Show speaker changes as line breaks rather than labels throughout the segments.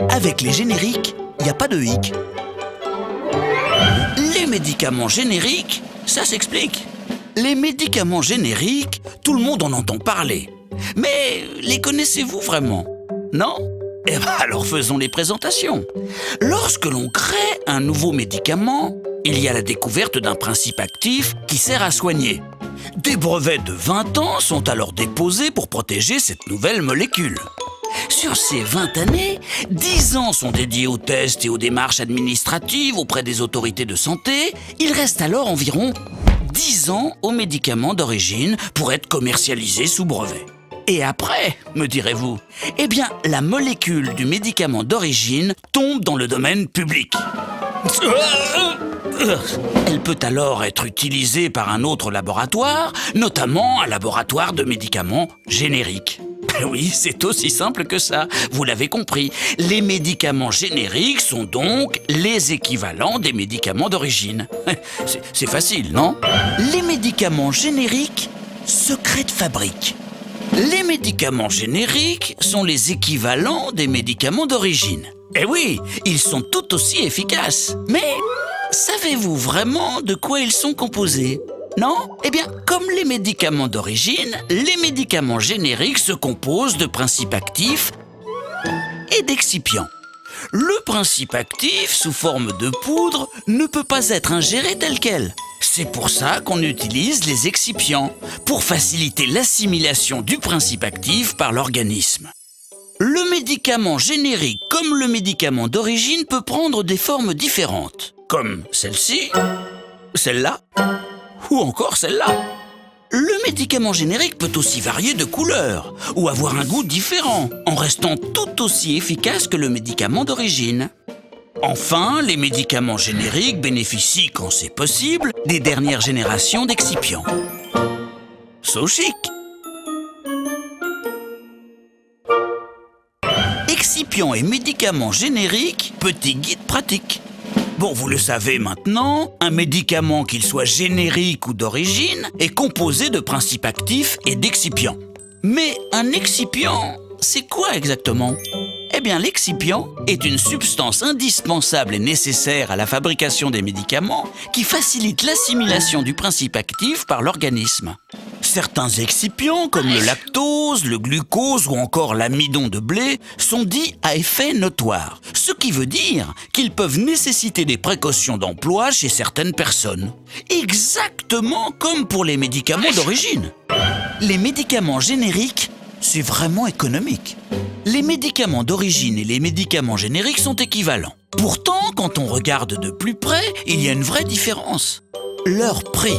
Avec les génériques, il n'y a pas de hic. Les médicaments génériques, ça s'explique. Les médicaments génériques, tout le monde en entend parler. Mais les connaissez-vous vraiment? Non? Eh bien, alors faisons les présentations. Lorsque l'on crée un nouveau médicament, il y a la découverte d'un principe actif qui sert à soigner. Des brevets de 20 ans sont alors déposés pour protéger cette nouvelle molécule. Sur ces 20 années, 10 ans sont dédiés aux tests et aux démarches administratives auprès des autorités de santé. Il reste alors environ 10 ans aux médicaments d'origine pour être commercialisés sous brevet. Et après, me direz-vous, eh bien, la molécule du médicament d'origine tombe dans le domaine public. Elle peut alors être utilisée par un autre laboratoire, notamment un laboratoire de médicaments génériques. Oui, c'est aussi simple que ça, vous l'avez compris. Les médicaments génériques sont donc les équivalents des médicaments d'origine. C'est facile, non? Les médicaments génériques, secret de fabrique. Les médicaments génériques sont les équivalents des médicaments d'origine. Eh oui, ils sont tout aussi efficaces. Mais savez-vous vraiment de quoi ils sont composés? Non? Eh bien, comme les médicaments d'origine, les médicaments génériques se composent de principes actifs et d'excipients. Le principe actif, sous forme de poudre, ne peut pas être ingéré tel quel. C'est pour ça qu'on utilise les excipients, pour faciliter l'assimilation du principe actif par l'organisme. Le médicament générique comme le médicament d'origine peut prendre des formes différentes, comme celle-ci, celle-là, ou encore celle-là. Le médicament générique peut aussi varier de couleur ou avoir un goût différent, en restant tout aussi efficace que le médicament d'origine. Enfin, les médicaments génériques bénéficient, quand c'est possible, des dernières générations d'excipients. So chic! Excipients et médicaments génériques, petit guide pratique. Bon, vous le savez maintenant, un médicament, qu'il soit générique ou d'origine, est composé de principes actifs et d'excipients. Mais un excipient, c'est quoi exactement? Eh bien, l'excipient est une substance indispensable et nécessaire à la fabrication des médicaments qui facilite l'assimilation du principe actif par l'organisme. Certains excipients, comme le lactose, le glucose ou encore l'amidon de blé, sont dits à effet notoire, ce qui veut dire qu'ils peuvent nécessiter des précautions d'emploi chez certaines personnes. Exactement comme pour les médicaments d'origine. Les médicaments génériques, c'est vraiment économique. Les médicaments d'origine et les médicaments génériques sont équivalents. Pourtant, quand on regarde de plus près, il y a une vraie différence. Leur prix.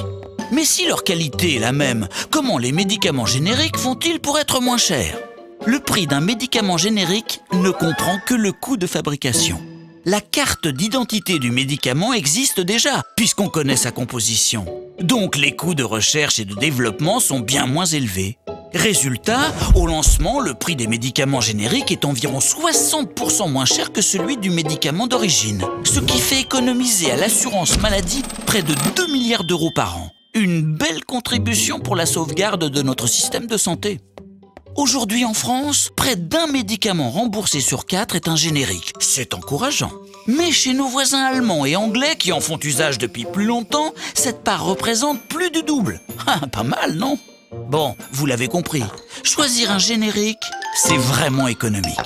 Mais si leur qualité est la même, comment les médicaments génériques font-ils pour être moins chers? Le prix d'un médicament générique ne comprend que le coût de fabrication. La carte d'identité du médicament existe déjà, puisqu'on connaît sa composition. Donc les coûts de recherche et de développement sont bien moins élevés. Résultat, au lancement, le prix des médicaments génériques est environ 60% moins cher que celui du médicament d'origine, ce qui fait économiser à l'assurance maladie près de 2 milliards d'euros par an. Une belle contribution pour la sauvegarde de notre système de santé. Aujourd'hui en France, près d'un médicament remboursé sur 4 est un générique. C'est encourageant. Mais chez nos voisins allemands et anglais qui en font usage depuis plus longtemps, cette part représente plus du double. Ah, pas mal, non? Bon, vous l'avez compris, choisir un générique, c'est vraiment économique.